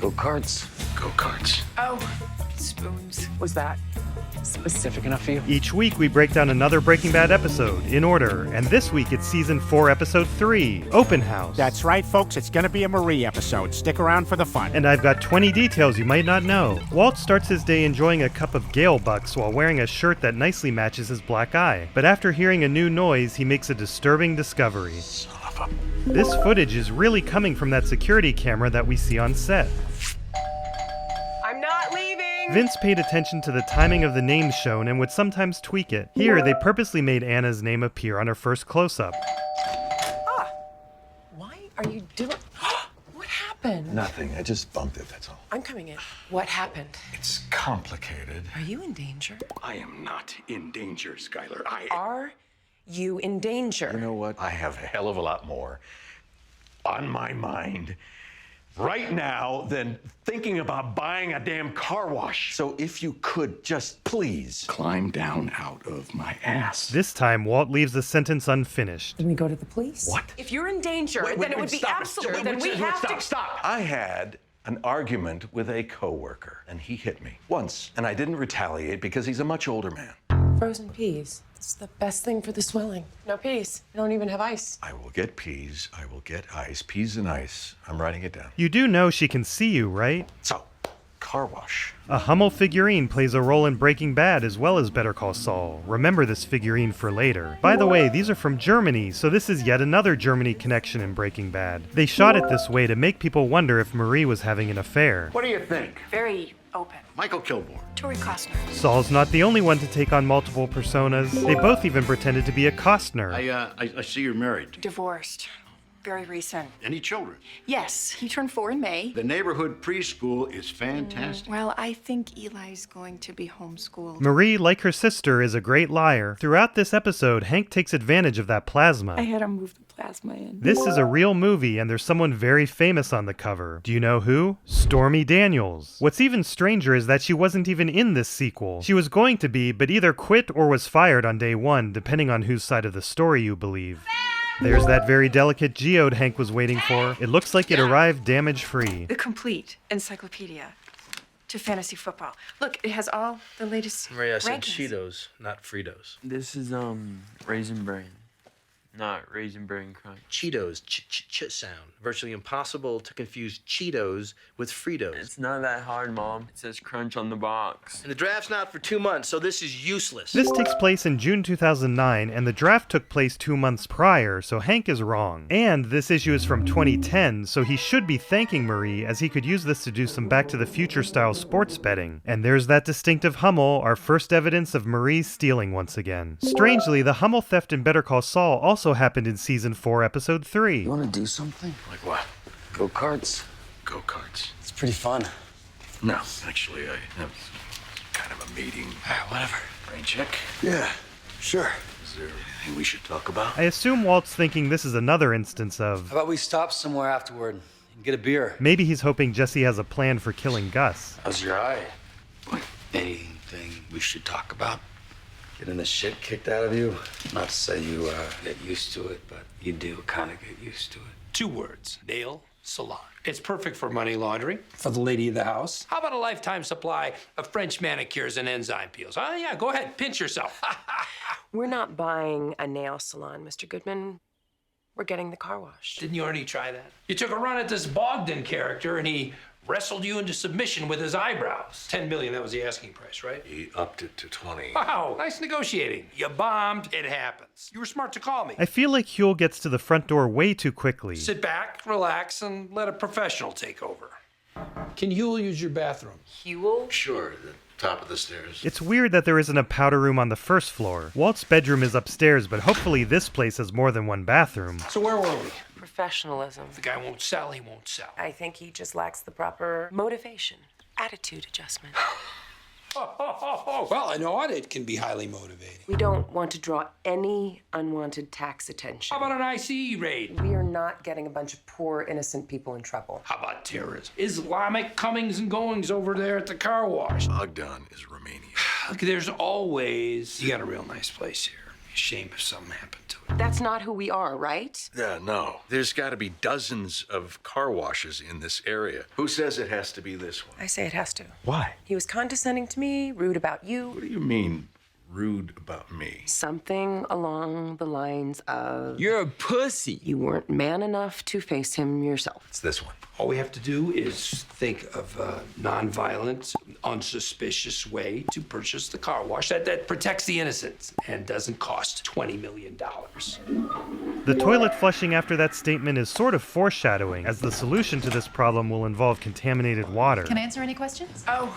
Go-karts. Go-karts. Oh, spoons. Was that specific enough for you? Each week we break down another Breaking Bad episode in order, and this week it's season 4, episode 3, Open House. That's right, folks. It's gonna be a Marie episode. Stick around for the fun. And I've got 20 details you might not know. Walt starts his day enjoying a cup of Gale Bucks while wearing a shirt that nicely matches his black eye. But after hearing a new noise, he makes a disturbing discovery. Son of a... This footage is really coming from that security camera that we see on set. I'm not leaving! Vince paid attention to the timing of the names shown and would sometimes tweak it. Here, they purposely made Anna's name appear on her first close-up. Ah! Why are you doing... What happened? Nothing. I just bumped it, that's all. I'm coming in. What happened? It's complicated. Are you in danger? I am not in danger, Skyler. Are you in danger? You know what? I have a hell of a lot more on my mind right now than thinking about buying a damn car wash. So if you could just please climb down out of my ass. This time, Walt leaves the sentence unfinished. Can we go to the police? What? If you're in danger, then it would be absolute. Then we have to... Stop. I had an argument with a coworker, and he hit me once, and I didn't retaliate because he's a much older man. Frozen peas. It's the best thing for the swelling. No peas. I don't even have ice. I will get peas. I will get ice. Peas and ice. I'm writing it down. You do know she can see you, right? So, car wash. A Hummel figurine plays a role in Breaking Bad as well as Better Call Saul. Remember this figurine for later. By the way, these are from Germany, so this is yet another Germany connection in Breaking Bad. They shot it this way to make people wonder if Marie was having an affair. What do you think? Very open. Michael Kilborn. Tori Costner. Saul's not the only one to take on multiple personas. They both even pretended to be a Costner. I see you're married. Divorced. Very recent. Any children? Yes, he turned 4 in May. The neighborhood preschool is fantastic. Well, I think Eli's going to be homeschooled. Marie, like her sister, is a great liar. Throughout this episode, Hank takes advantage of that plasma. I had him move the plasma in. This is a real movie, and there's someone very famous on the cover. Do you know who? Stormy Daniels. What's even stranger is that she wasn't even in this sequel. She was going to be, but either quit or was fired on day 1, depending on whose side of the story you believe. There's that very delicate geode Hank was waiting for. It looks like it arrived damage-free. The complete encyclopedia to fantasy football. Look, it has all the latest Maria, I said rankings. Cheetos, not Fritos. This is, Raisin Bran. Not Raisin Bran Crunch. Cheetos, ch sound. Virtually impossible to confuse Cheetos with Fritos. It's not that hard, Mom. It says crunch on the box. And the draft's not for 2 months, so this is useless. This takes place in June 2009, and the draft took place 2 months prior, so Hank is wrong. And this issue is from 2010, so he should be thanking Marie, as he could use this to do some Back to the Future-style sports betting. And there's that distinctive Hummel, our first evidence of Marie stealing once again. Strangely, the Hummel theft in Better Call Saul also happened in Season 4, Episode 3. You wanna do something? Like what? Go-karts. Go-karts. It's pretty fun. No, actually, I have kind of a meeting. Whatever. Rain check. Yeah, sure. Is there anything we should talk about? I assume Walt's thinking this is another instance of... How about we stop somewhere afterward and get a beer? Maybe he's hoping Jesse has a plan for killing Gus. How's your eye? Anything we should talk about? Getting the shit kicked out of you? Not to say you get used to it, but you do kind of get used to it. 2 words, nail salon. It's perfect for money laundering. For the lady of the house. How about a lifetime supply of French manicures and enzyme peels? Oh, yeah, go ahead, pinch yourself. We're not buying a nail salon, Mr. Goodman. We're getting the car wash. Didn't you already try that? You took a run at this Bogdan character and he wrestled you into submission with his eyebrows. 10 million, that was the asking price, right? He upped it to 20. Wow, nice negotiating. You bombed, it happens. You were smart to call me. I feel like Huel gets to the front door way too quickly. Sit back, relax, and let a professional take over. Can Huel use your bathroom? Huel? Sure, the top of the stairs. It's weird that there isn't a powder room on the first floor. Walt's bedroom is upstairs, but hopefully this place has more than one bathroom. So where were we? Professionalism. If the guy won't sell, he won't sell. I think he just lacks the proper motivation, attitude adjustment. Well, an audit can be highly motivating. We don't want to draw any unwanted tax attention. How about an ICE raid? We are not getting a bunch of poor, innocent people in trouble. How about terrorism? Islamic comings and goings over there at the car wash. Bogdan is Romanian. Look, there's always... You got a real nice place here. a shame if something happened to it. That's not who we are, right? Yeah, no. There's got to be dozens of car washes in this area. Who says it has to be this one? I say it has to. Why? He was condescending to me, rude about you. What do you mean, rude about me? Something along the lines of... You're a pussy. You weren't man enough to face him yourself. It's this one. All we have to do is think of a non-violent, unsuspicious way to purchase the car wash that protects the innocent and doesn't cost $20 million. The toilet flushing after that statement is sort of foreshadowing, as the solution to this problem will involve contaminated water. Can I answer any questions? Oh,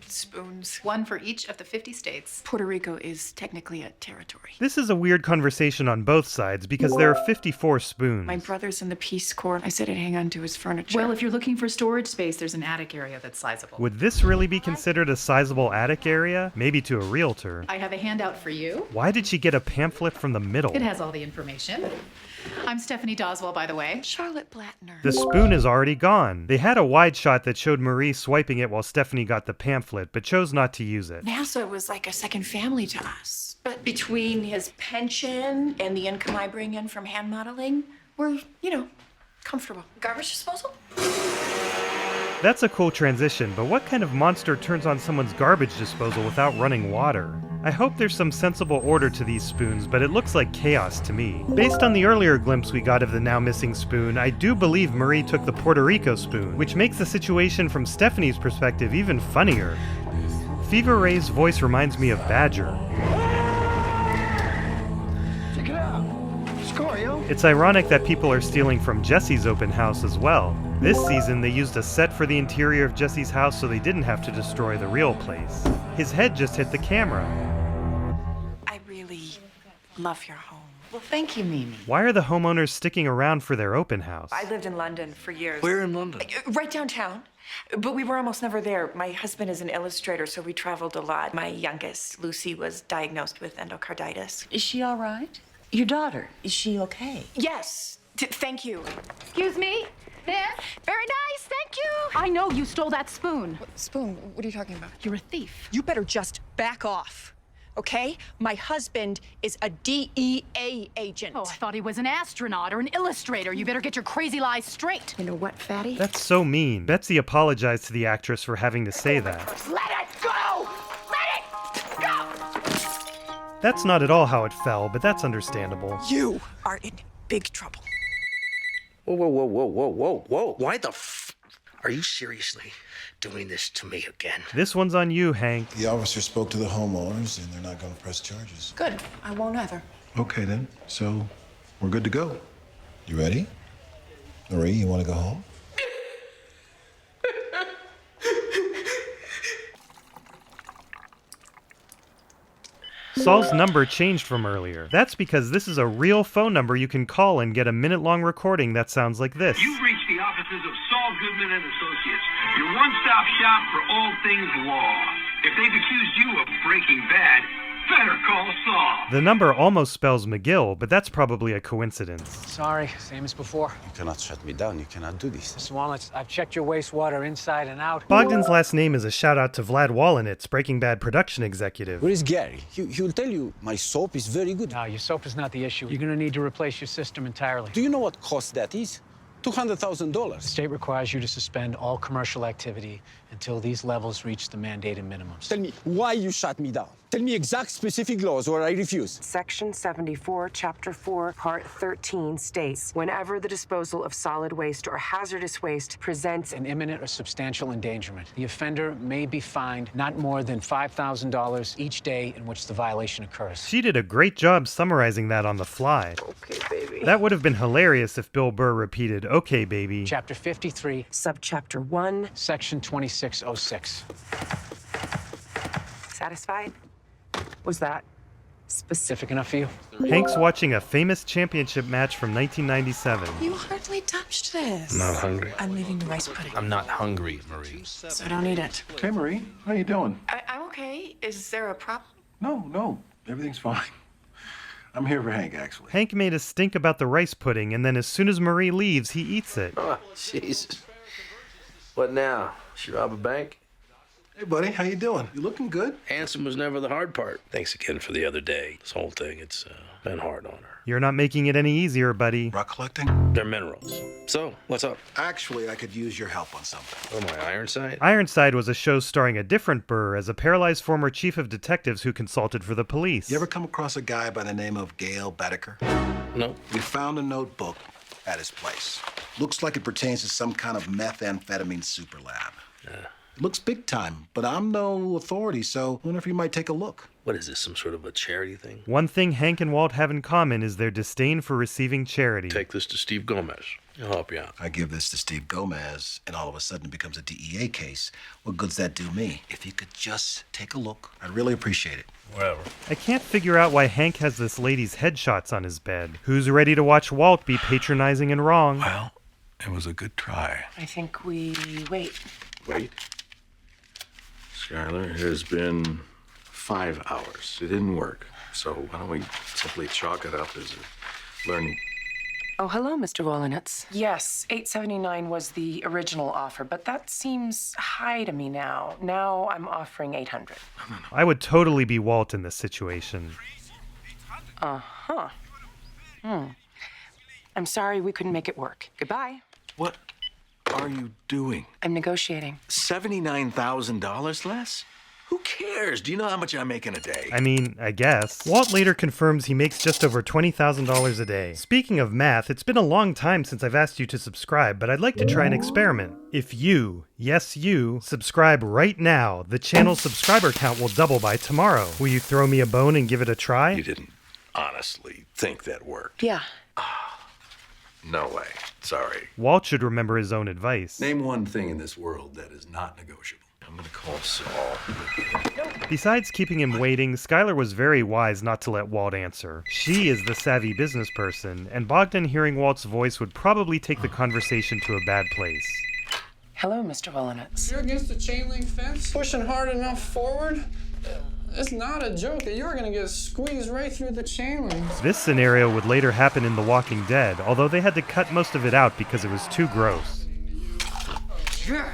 spoons. One for each of the 50 states. Puerto Rico is technically a territory. This is a weird conversation on both sides because there are 54 spoons. My brother's in the Peace Corps. I said I'd hang on to his furniture. Well, if you're looking for storage space, there's an attic area that's sizable. Would this really be considered a sizable attic area? Maybe to a realtor. I have a handout for you. Why did she get a pamphlet from the middle? It has all the information. I'm Stephanie Doswell, by the way. Charlotte Blattner. The spoon is already gone. They had a wide shot that showed Marie swiping it while Stephanie got the pamphlet, but chose not to use it. NASA was like a second family to us. But between his pension and the income I bring in from hand modeling, we're, comfortable. Garbage disposal? That's a cool transition, but what kind of monster turns on someone's garbage disposal without running water? I hope there's some sensible order to these spoons, but it looks like chaos to me. Based on the earlier glimpse we got of the now missing spoon, I do believe Marie took the Puerto Rico spoon, which makes the situation from Stephanie's perspective even funnier. Fever Ray's voice reminds me of Badger. Check it out. Score, yo. It's ironic that people are stealing from Jesse's open house as well. This season, they used a set for the interior of Jesse's house so they didn't have to destroy the real place. His head just hit the camera. I really love your home. Well, thank you, Mimi. Why are the homeowners sticking around for their open house? I lived in London for years. Where in London? Right downtown. But we were almost never there. My husband is an illustrator, so we traveled a lot. My youngest, Lucy, was diagnosed with endocarditis. Is she all right? Your daughter, is she okay? Yes. Thank you. Excuse me? There? Very nice. Thank you. I know you stole that spoon. Spoon? What are you talking about? You're a thief. You better just back off, okay? My husband is a DEA agent. Oh, I thought he was an astronaut or an illustrator. You better get your crazy lies straight. You know what, fatty? That's so mean. Betsy apologized to the actress for having to say that. Let it go! Let it go! That's not at all how it fell, but that's understandable. You are in big trouble. Whoa. Why the are you seriously doing this to me again? This one's on you, Hank. The officer spoke to the homeowners, and they're not going to press charges. Good. I won't either. Okay, then. So, we're good to go. You ready? Marie, you want to go home? Saul's number changed from earlier. That's because this is a real phone number you can call and get a minute-long recording that sounds like this. You've reached the offices of Saul Goodman and Associates, your one-stop shop for all things law. If they've accused you of breaking bad, better call Saul. The number almost spells McGill, but that's probably a coincidence. Sorry, same as before. You cannot shut me down. You cannot do this. Mr. Wolynetz, I've checked your wastewater inside and out. Bogdan's last name is a shout-out to Vlad Wolynetz, Breaking Bad production executive. Where is Gary? He'll tell you my soap is very good. No, your soap is not the issue. You're going to need to replace your system entirely. Do you know what cost that is? $200,000. The state requires you to suspend all commercial activity until these levels reach the mandated minimums. Tell me why you shut me down. Tell me exact specific laws or I refuse. Section 74, Chapter 4, Part 13 states, whenever the disposal of solid waste or hazardous waste presents an imminent or substantial endangerment, the offender may be fined not more than $5,000 each day in which the violation occurs. She did a great job summarizing that on the fly. Okay, baby. That would have been hilarious if Bill Burr repeated, okay, baby. Chapter 53, Subchapter 1, Section 2606. Satisfied? Was that specific enough for you? Hank's watching a famous championship match from 1997. You hardly touched this. I'm not hungry. I'm leaving the rice pudding. I'm not hungry, Marie. So I don't eat it. Hey, Marie. How you doing? I'm okay. Is there a problem? No. Everything's fine. I'm here for Hank, actually. Hank made a stink about the rice pudding, and then as soon as Marie leaves, he eats it. Oh, Jesus. What now? She rob a bank? Hey, buddy, how you doing? You looking good? Handsome was never the hard part. Thanks again for the other day. This whole thing, it's been hard on her. You're not making it any easier, buddy. Rock collecting? They're minerals. So, what's up? Actually, I could use your help on something. Oh, my Ironside? Ironside was a show starring a different Burr as a paralyzed former chief of detectives who consulted for the police. You ever come across a guy by the name of Gail Bedecker? No. We found a notebook at his place. Looks like it pertains to some kind of methamphetamine super lab. It looks big time, but I'm no authority, so I wonder if you might take a look. What is this, some sort of a charity thing? One thing Hank and Walt have in common is their disdain for receiving charity. Take this to Steve Gomez. He'll help you out. I give this to Steve Gomez, and all of a sudden it becomes a DEA case. What good's that do me? If you could just take a look, I'd really appreciate it. Whatever. I can't figure out why Hank has this lady's headshots on his bed. Who's ready to watch Walt be patronizing and wrong? Well, it was a good try. I think we wait. Wait. Skyler, it has been 5 hours. It didn't work. So why don't we simply chalk it up as a learning... Oh, hello, Mr. Wolynetz. Yes, $879 was the original offer, but that seems high to me now. Now I'm offering $800. I would totally be Walt in this situation. Uh-huh. I'm sorry we couldn't make it work. Goodbye. What are you doing? I'm negotiating. $79,000 less? Who cares? Do you know how much I make in a day? I mean, I guess. Walt later confirms he makes just over $20,000 a day. Speaking of math, it's been a long time since I've asked you to subscribe, but I'd like to try an experiment. If you, yes you, subscribe right now, the channel's subscriber count will double by tomorrow. Will you throw me a bone and give it a try? You didn't honestly think that worked. Yeah. No way. Sorry. Walt should remember his own advice. Name one thing in this world that is not negotiable. I'm gonna call Saul. Besides keeping him waiting, Skyler was very wise not to let Walt answer. She is the savvy business person, and Bogdan hearing Walt's voice would probably take the conversation to a bad place. Hello, Mr. Wolynetz. You're against the chain link fence? Pushing hard enough forward? It's not a joke that you're gonna get squeezed right through the chain link. This scenario would later happen in The Walking Dead, although they had to cut most of it out because it was too gross. Yeah,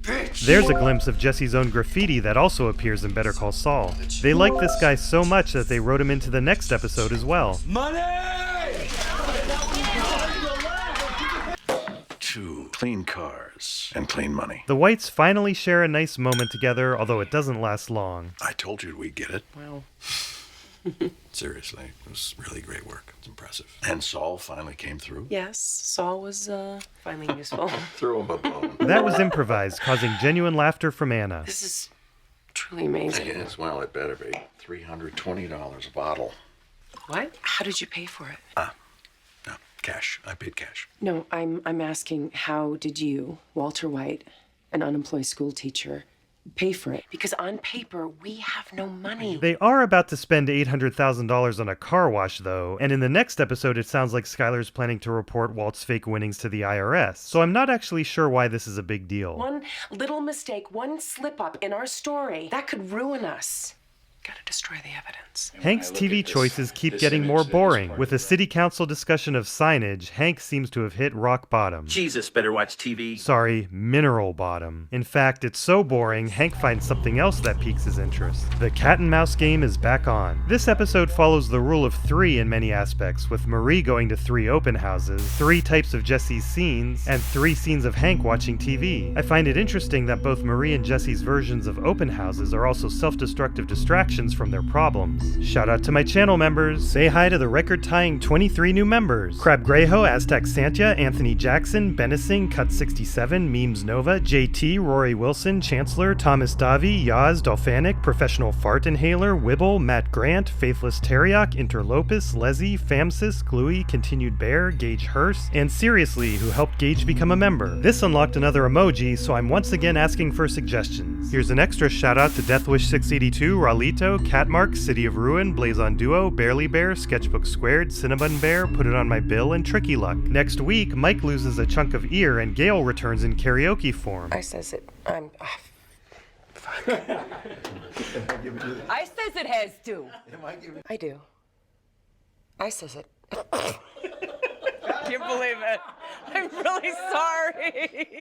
bitch. There's a glimpse of Jesse's own graffiti that also appears in Better Call Saul. They like this guy so much that they wrote him into the next episode as well. Money! 2 clean cars and clean money. The Whites finally share a nice moment together, although it doesn't last long. I told you we'd get it. Well, Seriously, it was really great work. It's impressive. And Saul finally came through. yes, Saul was finally useful. Threw him a bone. That was improvised, causing genuine laughter from Anna. This is truly amazing. Yes, well, it better be. $320 a bottle. What? How did you pay for it? No, cash. I paid cash. No, I'm asking, how did you, Walter White, an unemployed school teacher, pay for it? Because on paper, we have no money. They are about to spend $800,000 on a car wash, though, and in the next episode it sounds like Skyler's planning to report Walt's fake winnings to the IRS, so I'm not actually sure why this is a big deal. One little mistake, one slip-up in our story, that could ruin us. Gotta destroy the evidence. Hank's TV choices keep getting more boring. With a city council discussion of signage, Hank seems to have hit rock bottom. Jesus, better watch TV. Sorry, mineral bottom. In fact, it's so boring, Hank finds something else that piques his interest. The cat and mouse game is back on. This episode follows the rule of 3 in many aspects, with Marie going to 3 open houses, 3 types of Jesse's scenes, and 3 scenes of Hank watching TV. I find it interesting that both Marie and Jesse's versions of open houses are also self-destructive distractions from their problems. Shout out to my channel members. Say hi to the record-tying 23 new members. Crab Greyho, Aztec Santia, Anthony Jackson, Benising, Cut 67, Memes Nova, JT, Rory Wilson, Chancellor, Thomas Davi, Yaz, Dolphanic, Professional Fart Inhaler, Wibble, Matt Grant, Faithless Teriak, Interlopus, Leslie, Famsis, Gluey, Continued Bear, Gage Hearst, and Seriously, who helped Gage become a member. This unlocked another emoji, so I'm once again asking for suggestions. Here's an extra shout out to Deathwish 682, Ralito, Catmark, City of Ruin, Blazon Duo, Barely Bear, Sketchbook Squared, Cinnabon Bear, Put It On My Bill, and Tricky Luck. Next week, Mike loses a chunk of ear and Gail returns in karaoke form. I says it. I'm... I says it has to. I do. I says it. I can't believe it. I'm really sorry.